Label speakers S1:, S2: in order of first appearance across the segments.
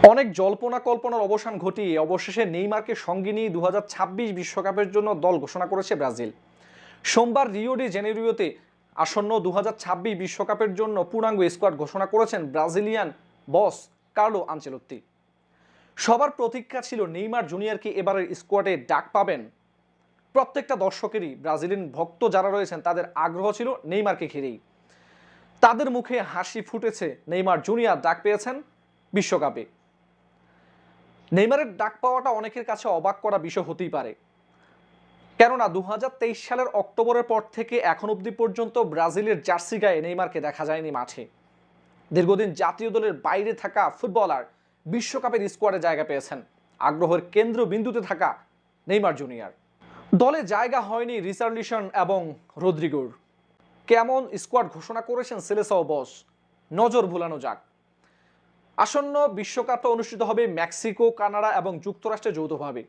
S1: অনেক জল্পনা কল্পনার অবসান ঘটিয়ে অবশেষে নেইমারকে সঙ্গে নিয়ে 2026 বিশ্বকাপের জন্য দল ঘোষণা করেছে ব্রাজিল। সোমবার রিও ডি জেনেরিওতে আসন্ন 2026 বিশ্বকাপের জন্য পূর্ণাঙ্গ স্কোয়াড ঘোষণা করেছেন ব্রাজিলিয়ান বস কার্লো আনচেলত্তি। সবার প্রতীক্ষা ছিল নেইমার জুনিয়রকে এবারের স্কোয়াডে ডাক পাবেন। প্রত্যেকটা দর্শকেরই, ব্রাজিলিয়ান ভক্ত যারা রয়েছেন তাদের আগ্রহ ছিল নেইমারকে ঘিরেই। তাদের মুখে হাসি ফুটেছে নেইমার জুনিয়র ডাক পেয়েছেন বিশ্বকাপে। নেইমারের ডাক পাওয়াটা অনেকের কাছে অবাক করা বিষয় হতেই পারে, কেননা 2023 সালের অক্টোবরের পর থেকে এখন অবধি পর্যন্ত ব্রাজিলের জার্সি গায়ে নেইমারকে দেখা যায়নি মাঠে। দীর্ঘদিন জাতীয় দলের বাইরে থাকা ফুটবলার বিশ্বকাপের স্কোয়াডে জায়গা পেয়েছেন। আগ্রহের কেন্দ্রবিন্দুতে থাকা নেইমার জুনিয়র। দলে জায়গা হয়নি রিচার্লিসন এবং রদ্রিগোর। কেমন স্কোয়াড ঘোষণা করেছেন সেলেসাও বস, নজর ভুলানো যাক। আসন্ন বিশ্বকাপটা অনুষ্ঠিত হবে মেক্সিকো, কানাডা এবং যুক্তরাষ্ট্রে যৌথভাবে।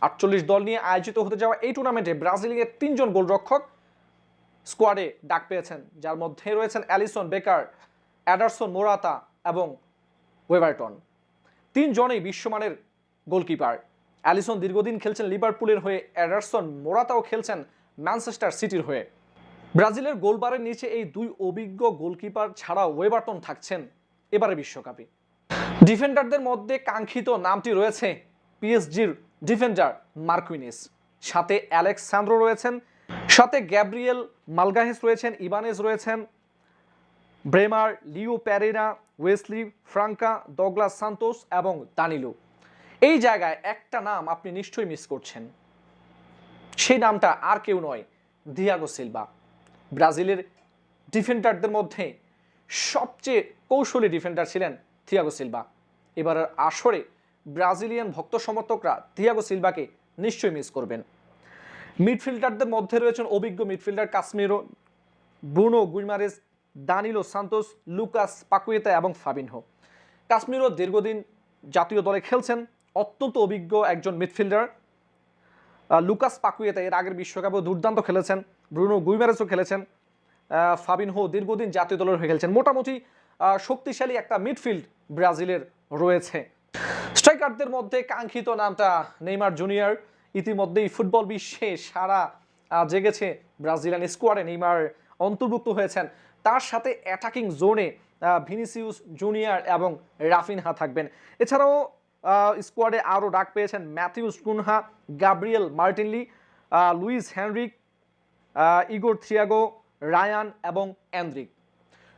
S1: 48 দল নিয়ে আয়োজিত হতে যাওয়া এই টুর্নামেন্টে ব্রাজিলের 3 জন গোলরক্ষক স্কোয়াডে ডাক পেয়েছেন, যার মধ্যে রয়েছেন অ্যালিসন বেকার, অ্যাডারসন মোরাতা এবং ওয়েভারটন। 3 জনেই বিশ্বমানের গোলকিপার। অ্যালিসন দীর্ঘদিন খেলছেন লিভারপুলের হয়ে, অ্যাডারসন মোরাতাও খেলছেন ম্যানচেস্টার সিটির হয়ে। ব্রাজিলের গোলবারের নিচে এই দুই অভিজ্ঞ গোলকিপার ছাড়াও ওয়েভারটন থাকছেন এবারে বিশ্বকাপে। ডিফেন্ডারদের মধ্যে কাঙ্ক্ষিত নামটি রয়েছে পিএসজির ডিফেন্ডার মার্কুইনিস, সাথে অ্যালেক্সান্দ্রো রয়েছেন, সাথে গ্যাব্রিয়েল মালগাহেস রয়েছেন, ইবানেজ রয়েছেন, Bremer, Leo Pereira, Wesley Franca, Douglas Santos এবং দানিলো। এই জায়গায় একটা নাম আপনি নিশ্চয়ই মিস করছেন। সেই নামটা আর কেউ নয়, থিয়াগো সিলভা। ব্রাজিলের ডিফেন্ডারদের মধ্যে সবচেয়ে কৌশলী ডিফেন্ডার ছিলেন থিয়াগো সিলভা। এবারের আসরে ব্রাজিলিয়ান ভক্ত সমর্থকরা থিয়াগো সিলভাকে নিশ্চয়ই মিস করবেন। মিডফিল্ডারদের মধ্যে রয়েছেন অভিজ্ঞ midfielder Casemiro, Bruno Guimaraes, Danilo Santos, Lucas Paqueta এবং ফাবিনহো। কাসমিরো দীর্ঘদিন জাতীয় দলে খেলছেন, অত্যন্ত অভিজ্ঞ একজন মিডফিল্ডার। লুকাস পাকুয়েতা এর আগের বিশ্বকাপেও দুর্দান্ত খেলেছেন, ব্রুনো গুইমারেসও খেলেছেন, ফাবিনহো দীর্ঘদিন জাতীয় দলের হয়ে খেলছেন। মোটামুটি শক্তিশালী একটা মিডফিল্ড ব্রাজিলের রয়েছে। স্ট্রাইকারদের মধ্যে কাঙ্ক্ষিত নামটা নেইমার জুনিয়র। ইতিমধ্যেই ফুটবল বিশ্বে সারা জেগেছে ব্রাজিলিয়ান স্কোয়াডে নেইমার অন্তর্ভুক্ত হয়েছেন। তার সাথে অ্যাটাকিং জোনে ভিনিসিউস জুনিয়র এবং রাফিনহা থাকবেন। এছাড়াও স্কোয়াডে আরও ডাক পেয়েছেন Matheus Cunha, Gabriel Martinelli, Luiz Henrique, Igor Thiago, Rayan এবং অ্যান্দ্রিক।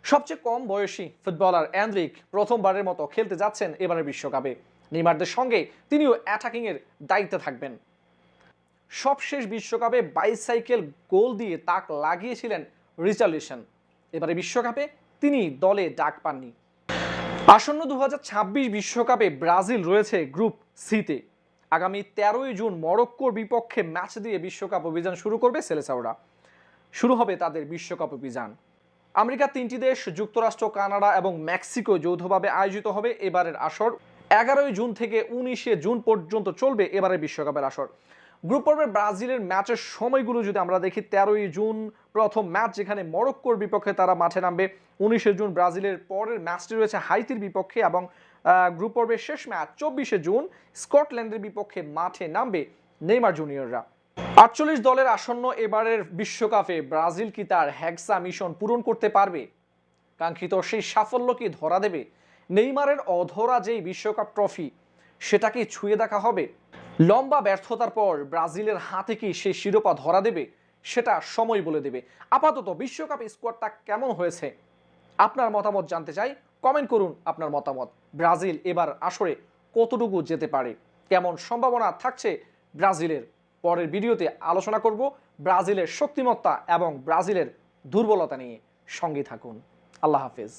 S1: সবচেয়ে কম বয়সী ফুটবলার অ্যান্দ্রিক প্রথমবারের মতো খেলতে যাচ্ছেন এবারের বিশ্বকাপে। নেইমারদের সঙ্গে তিনিও অ্যাটাকিংয়ের দায়িত্বে থাকবেন। সবশেষ বিশ্বকাপে বাইসাইকেল গোল দিয়ে তাক লাগিয়েছিলেন রিচার্লিসন। এবারে বিশ্বকাপে তিনি দলে ডাক পাননি। আসন্ন 2026 বিশ্বকাপে ব্রাজিল রয়েছে গ্রুপ সিতে। আগামী 13ই জুন মরক্কোর বিপক্ষে ম্যাচ দিয়ে বিশ্বকাপ অভিযান শুরু করবে সেলেসাওরা। শুরু হবে তাদের বিশ্বকাপ অভিযান। আমেরিকা 3টি দেশ, যুক্তরাষ্ট্র, কানাডা এবং মেক্সিকো যৌথভাবে আয়োজিত হবে এবারের আসর। 11ই জুন থেকে 19শে জুন পর্যন্ত চলবে এবারের বিশ্বকাপের আসর। গ্রুপ পর্বে ব্রাজিলের ম্যাচের সময়গুলো যদি আমরা দেখি, 13ই জুন প্রথম ম্যাচ, যেখানে মরক্কোর বিপক্ষে তারা মাঠে নামবে। 19শে জুন ব্রাজিলের পরের ম্যাচটি রয়েছে হাইতির বিপক্ষে, এবং গ্রুপ পর্বের শেষ ম্যাচ 24শে জুন স্কটল্যান্ডের বিপক্ষে মাঠে নামবে নেইমার জুনিয়ররা। 48 দলের আসন্ন এবারের বিশ্বকাপে ব্রাজিল কি তার হেক্সা মিশন পূরণ করতে পারবে? কাঙ্ক্ষিত সেই সাফল্য কি ধরা দেবে? নেইমারের অধরা যেই বিশ্বকাপ ট্রফি, সেটাকে ছুঁয়ে দেখা হবে? লম্বা ব্যর্থতার পর ব্রাজিলের হাতে কি সেই শিরোপা ধরা দেবে? সেটা সময় বলে দেবে। আপাতত বিশ্বকাপ স্কোয়াডটা কেমন হয়েছে, আপনার মতামত জানতে চাই। কমেন্ট করুন আপনার মতামত। ব্রাজিল এবার আসরে কতটুকু যেতে পারে, কেমন সম্ভাবনা থাকছে ব্রাজিলের? পরের ভিডিওতে আলোচনা করব ব্রাজিলের শক্তিমত্তা এবং ব্রাজিলের দুর্বলতা নিয়ে। সঙ্গে থাকুন। আল্লাহ হাফেজ।